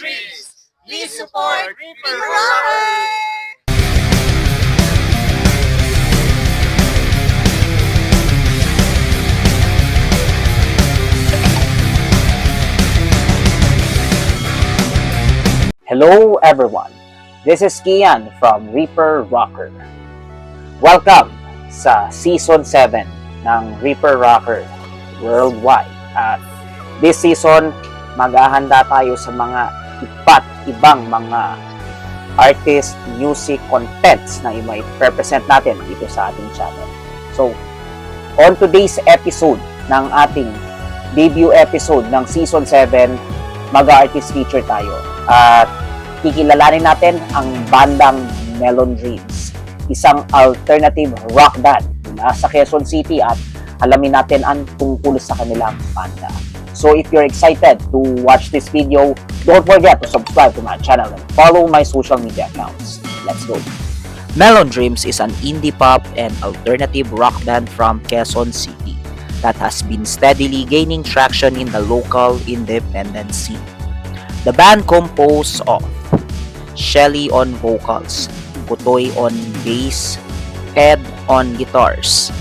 Dreams. Please support Reaper Rocker! Hello everyone, this is Kian from Reaper Rocker. Welcome sa Season 7 ng Reaper Rocker Worldwide. At this season, maghahanda tayo sa mga iba't ibang mga artist, music, contents na i-represent natin dito sa ating channel. So, on today's episode ng ating debut episode ng Season 7, mag-artist feature tayo. At kikilalanin natin ang bandang Melon Dreams, isang alternative rock band mula sa Quezon City, at alamin natin ang tungkol sa kanilang banda. So if you're excited to watch this video, don't forget to subscribe to my channel and follow my social media accounts. Let's go! Melon Dreams is an indie pop and alternative rock band from Quezon City that has been steadily gaining traction in the local independent scene. The band composed of Shelly on vocals, Kutoy on bass, Ed on guitars,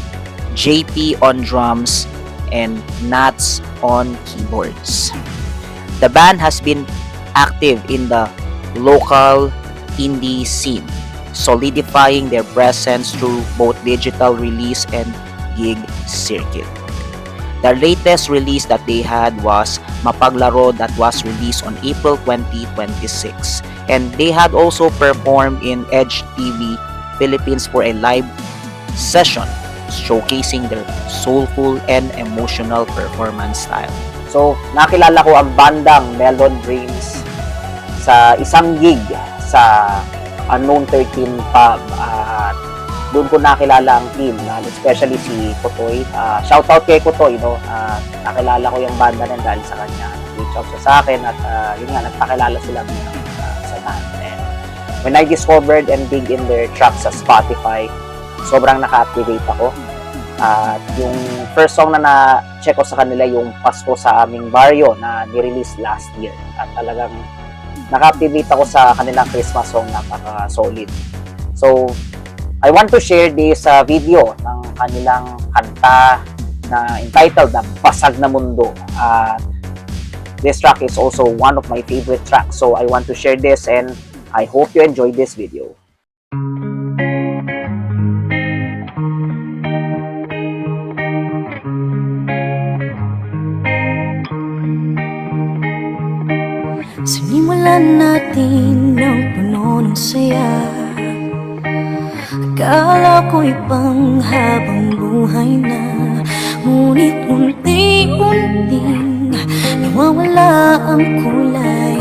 JP on drums, and Nats on keyboards. The band has been active in the local indie scene, solidifying their presence through both digital release and gig circuit. The latest release that they had was Mapaglaro, that was released on April 2026. And they had also performed in Edge TV Philippines for a live session showcasing their soulful and emotional performance style. So, nakilala ko ang bandang Melon Dreams sa isang gig sa Unknown 13 Pub. Doon ko nakilala ang team, especially si Kutoy. Shoutout kay Kutoy, no? Nakilala ko yung banda na dahil sa kanya. Reach out sa akin at yun nga, nagpakilala sila sa band. And when I discovered and dig in their tracks sa Spotify, sobrang naka-activate ako. At yung first song na na-check ko sa kanila, yung Pasko sa Aming Baryo na nirelease last year. At talagang naka-activate ako sa kanilang Christmas song, napaka-solid. So, I want to share this video ng kanilang kanta na entitled na Basag na Mundo. This track is also one of my favorite tracks. So I want to share this and I hope you enjoy this video. Sinimulan natin ng puno ng saya. Akala ko'y panghabang buhay na, ngunit unti-unting nawawala ang kulay.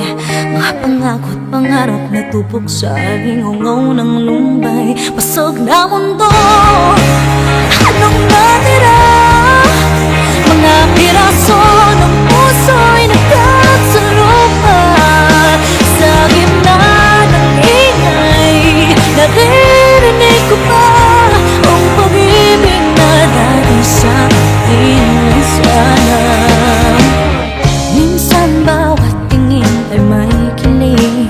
Mga pangako't pangarap na tupok sa lingongaw ng lumbay. Basag na mundo, anong natira? Mga piraso ng puso'y nagkalat sa lupa. Sa gitna ng ingay, naririnig ko pa ang pag-ibig na dati sa akin sana. Minsan bawat tingin ay may kilig,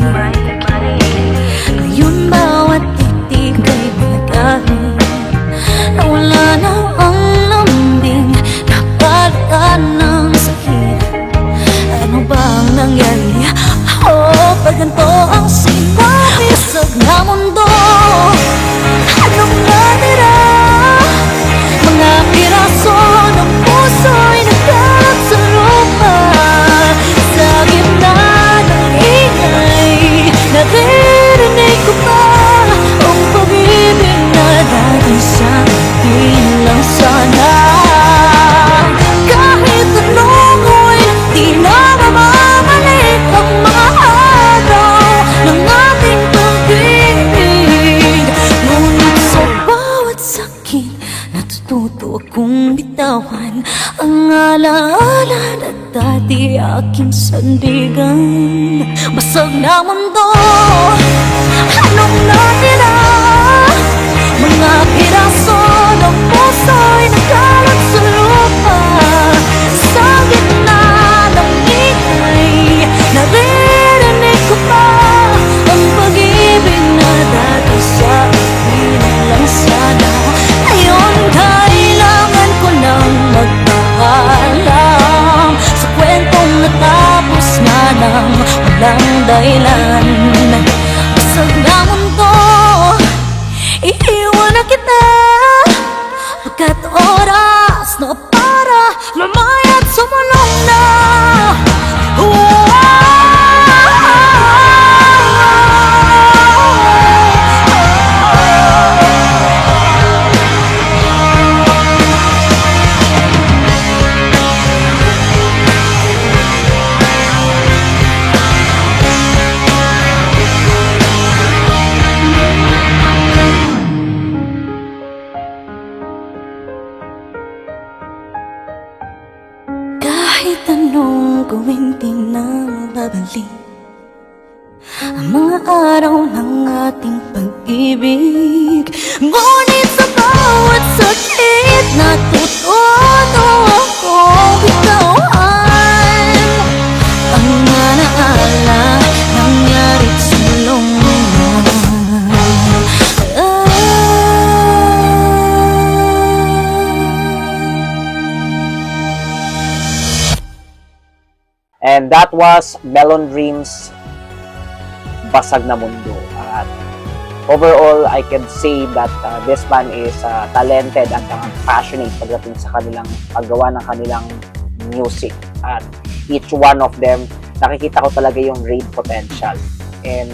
ngayon bawat titig ay binagahin. Nawala na ang lambing, napalitan ng sakit. Ano bang nangyari? Oh, pag ganito ang sinabi, basag na mundo, anong natira? Mga piraso ng puso'y nagkalat sa lupa. Sa gitna ng ingay, naririnig ko pa ang pag-ibig na dati sa akin lang sana. Kahit anong ako'y di na mamamalik ang mga araw ng ating pag-ibig. Ngunit sa bawat sakit, natututo akong bitawan ang alaala na dati aking sandigan. Basag na mundo, anong natira? Mga piraso ng puso'y nagkalat sa lupa. Sa gitna ng ingay, naririnig nang walang dahilan. Basag na mundo, iiwan na kita, pagkat oras na para lumay at sumulong na. Kahit anong gawin di na babalik ang mga araw ng ating pag-ibig. Ngunit sa bawat sakit natututo akong bitawan ang alaala nangyarit sulong na. And that was Melon Dreams, Basag na Mundo. At overall, I can say that this band is talented at passionate pagdating sa kanilang paggawa ng kanilang music. At each one of them, nakikita ko talaga yung great potential. And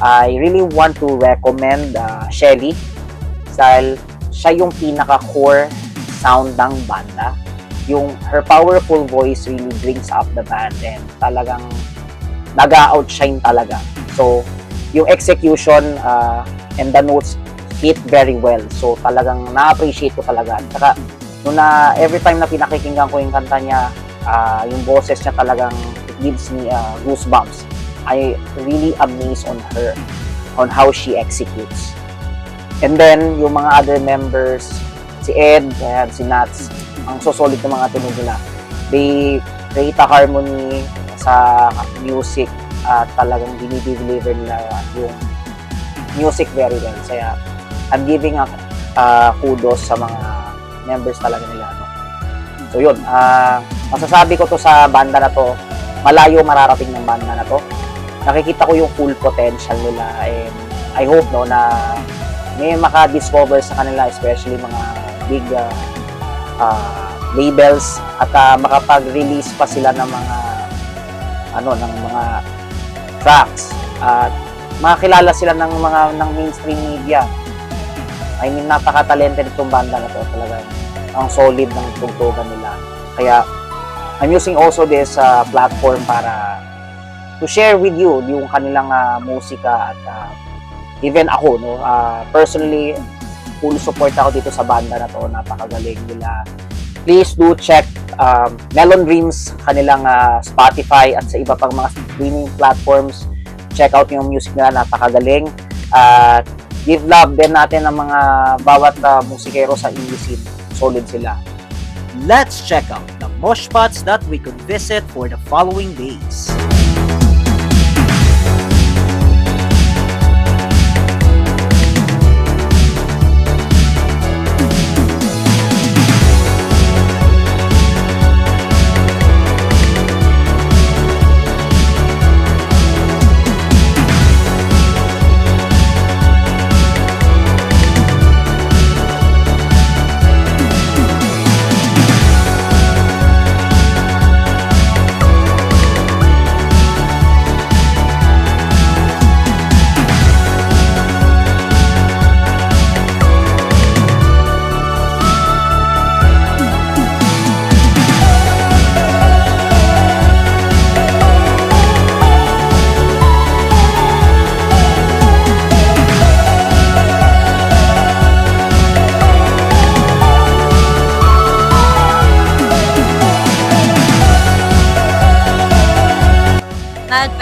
I really want to recommend Shelly dahil siya yung pinaka-core sound ng banda. Yung her powerful voice really brings up the band and talagang nag-outshine talaga. So, yung execution and the notes hit very well. So, talagang na-appreciate ko talaga. At saka, every time na pinakikinggan ko yung kanta niya, yung boses niya talagang it gives me goosebumps. I really amazed on her, on how she executes. And then, yung mga other members, si Ed, and si Nats, ang sosolid ng mga tunog nila. They create a harmony sa music at talagang dinideliver nila yung music very well. Kaya I'm giving a kudos sa mga members talaga nila. No? So yun, masasabi ko to sa banda na to, malayo mararating ng banda na to. Nakikita ko yung full potential nila and I hope no na may maka-discover sa kanila, especially mga big labels at makapag-release pa sila ng mga ng mga tracks at makakilala sila ng mainstream media. I mean, napaka-talented itong banda na to, talaga ang solid ng tugtugan nila. Kaya I'm using also this platform para to share with you yung kanilang musika at even ako personally full support ako dito sa banda na to, napakagaling nila. Please do check Melon Dreams, kanilang Spotify at sa iba pang mga streaming platforms. Check out yung music nila, napakagaling. Give love din natin ang mga bawat musikero sa indie scene. Solid sila. Let's check out the mosh spots that we could visit for the following days.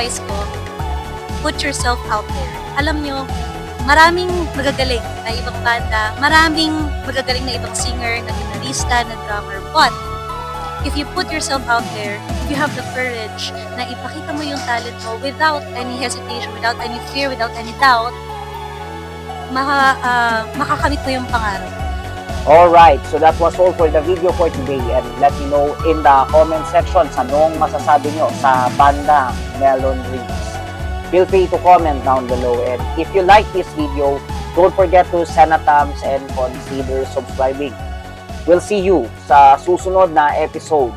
advice ko, put yourself out there. Alam nyo, maraming magagaling na ibang banda, maraming magagaling na ibang singer, na gitarista, na drummer, but if you put yourself out there, if you have the courage na ipakita mo yung talent mo without any hesitation, without any fear, without any doubt, makakamit mo yung pangarap. Alright, so that was all for the video for today, and let me know in the comment section sa anong masasabi nyo sa bandang Melon Dreams. Feel free to comment down below, and if you like this video, don't forget to send a thumbs and consider subscribing. We'll see you sa susunod na episode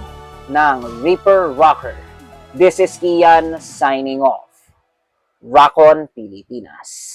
ng Reaper Rocker. This is Kian signing off. Rock on, Pilipinas!